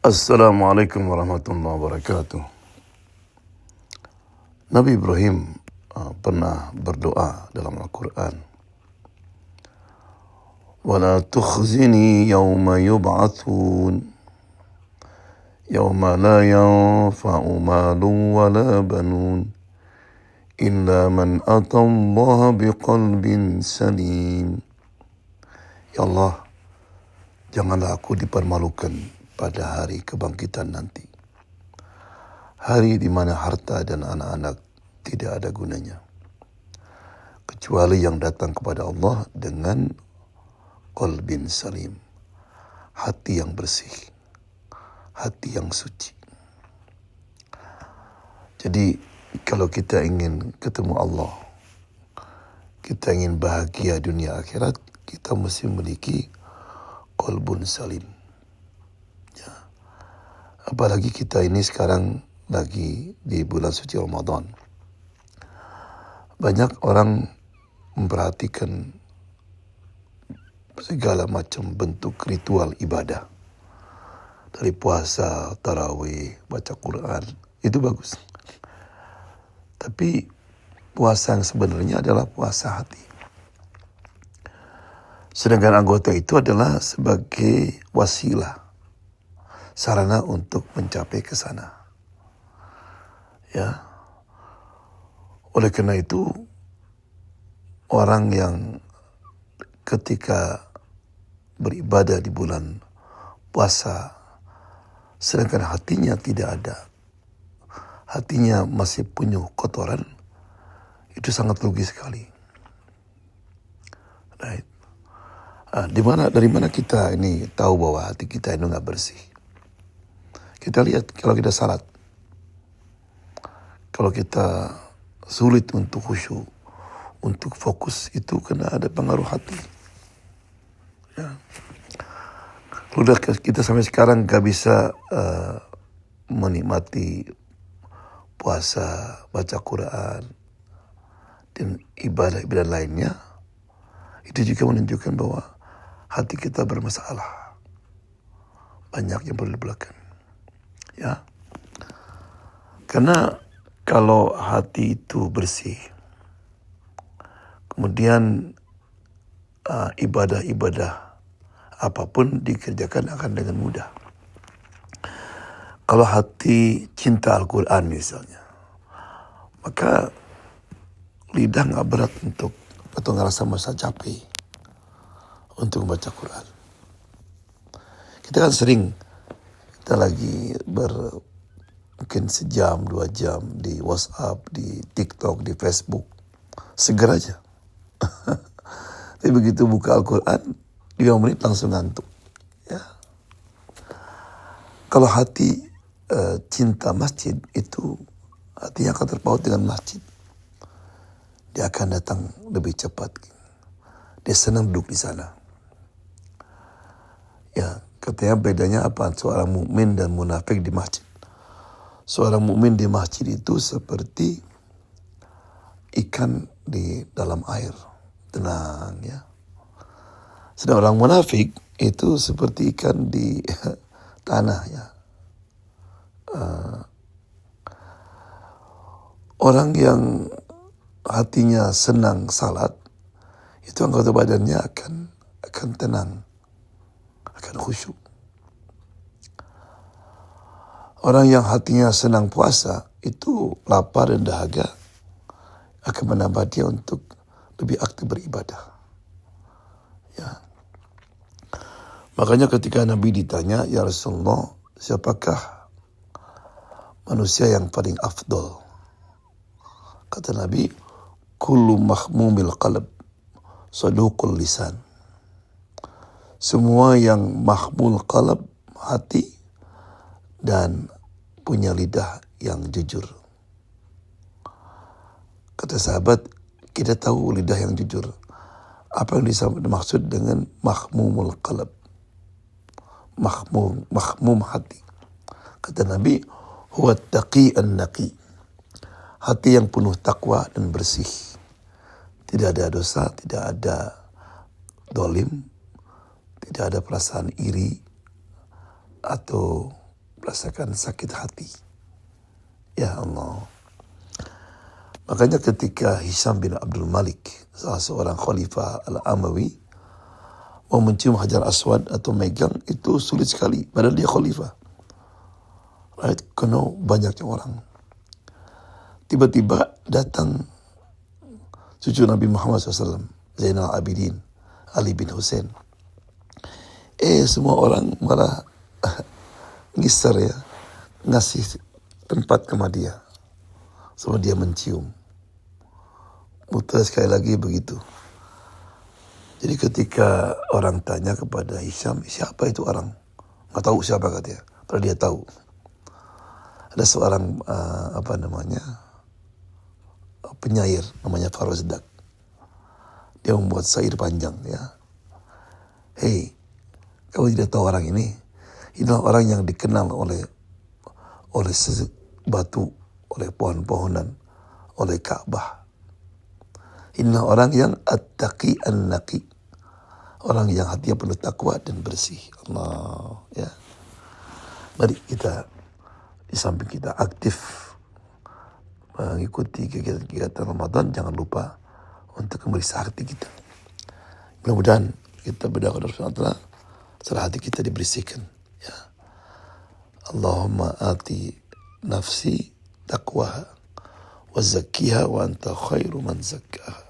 Assalamualaikum warahmatullahi wabarakatuh. Nabi Ibrahim pernah berdoa dalam Al-Quran. وَلَا تُخْزِنِي يَوْمَ يُبْعَثُونَ يَوْمَ لَا يَنْفَعُ مَالٌ وَلَا بَنُونَ إِلَّا مَنْ أَتَى اللَّهَ بِقَلْبٍ سَلِيمٍ. Ya Allah, janganlah aku dipermalukan pada hari kebangkitan nanti. Hari di mana harta dan anak-anak tidak ada gunanya. Kecuali yang datang kepada Allah dengan qalbin salim. Hati yang bersih. Hati yang suci. Jadi kalau kita ingin ketemu Allah, kita ingin bahagia dunia akhirat, kita mesti memiliki qalbun salim. Apalagi kita ini sekarang lagi di bulan suci Ramadan. Banyak orang memperhatikan segala macam bentuk ritual ibadah. Dari puasa, tarawih, baca Quran, itu bagus. Tapi puasa yang sebenarnya adalah puasa hati. Sedangkan anggota itu adalah sebagai wasilah, sarana untuk mencapai ke sana. Ya. Oleh karena itu, orang yang ketika beribadah di bulan puasa, sedangkan hatinya tidak ada, hatinya masih penuh kotoran, itu sangat rugi sekali. Right. Dari mana kita ini tahu bahwa hati kita itu nggak bersih? Kita lihat kalau kita salat, kalau kita sulit untuk khusyuk, untuk fokus, itu kena ada pengaruh hati. Ya. Udah kita sampai sekarang gak bisa menikmati puasa, baca Quran, dan ibadah-ibadah lainnya, itu juga menunjukkan bahwa hati kita bermasalah. Banyak yang perlu dibelakang. Ya. Karena kalau hati itu bersih, kemudian ibadah-ibadah apapun dikerjakan akan dengan mudah. Kalau hati cinta Al-Quran misalnya, maka lidah gak berat untuk atau ngerasa masa capek untuk membaca Quran. Kita kan sering, kita lagi mungkin sejam, 2 jam di WhatsApp, di TikTok, di Facebook, seger aja. Tapi begitu buka Al-Quran, 5 menit langsung ngantuk. Ya. Kalau hati cinta masjid, itu hatinya akan terpaut dengan masjid. Dia akan datang lebih cepat. Dia senang duduk di sana. Ya, katanya bedanya apa? Seorang mukmin dan munafik di masjid. Seorang mukmin di masjid itu seperti ikan di dalam air, tenang ya. Sedang orang munafik itu seperti ikan di tanah ya. Orang yang hatinya senang salat, itu anggota badannya akan tenang, akan khusyuk. Orang yang hatinya senang puasa, itu lapar dan dahaga, akan menambah dia untuk lebih aktif beribadah. Ya. Makanya ketika Nabi ditanya, ya Rasulullah, siapakah manusia yang paling afdol? Kata Nabi, kullu mahmumil qalb, saduqul lisan. Semua yang mahmul qalb, hati, dan punya lidah yang jujur. Kata sahabat, kita tahu lidah yang jujur. Apa yang dimaksud dengan mahmumul qalb? Mahmum hati. Kata Nabi, huwa taqi an-naqi. Hati yang penuh takwa dan bersih. Tidak ada dosa, tidak ada dolim, tidak ada perasaan iri atau merasakan sakit hati. Ya Allah. Makanya ketika Hisham bin Abdul Malik, salah seorang khalifah Al-Amawi, mau mencium Hajar Aswad atau megang, itu sulit sekali. Padahal dia khalifah. Right? Karena banyaknya orang. Tiba-tiba datang cucu Nabi Muhammad SAW, Zainal Abidin, Ali bin Hussein. Semua orang malah ngisar ya, ngasih tempat ke dia. Sama dia mencium. Muter sekali lagi begitu. Jadi ketika orang tanya kepada Hisham, siapa itu orang? Nggak tahu siapa katanya. Padahal dia tahu. Ada seorang penyair namanya Farozdak. Dia membuat syair panjang ya. Hei, kamu tidak tahu orang ini? Inilah orang yang dikenal oleh batu, oleh pohon-pohonan, oleh Ka'bah. Inilah orang yang at-taqi an-naqi. Orang yang hatinya penuh takwa dan bersih. Allah, ya. Mari kita di samping kita aktif mengikuti kegiatan Ramadan, jangan lupa untuk memeriksa hati kita. Mudah-mudahan kita berdoa kepada Allah, setelah hati kita dibersihkan. Ya. Allahumma ati nafsi taqwaha wa zakkiha wa anta khairu man zakkaha.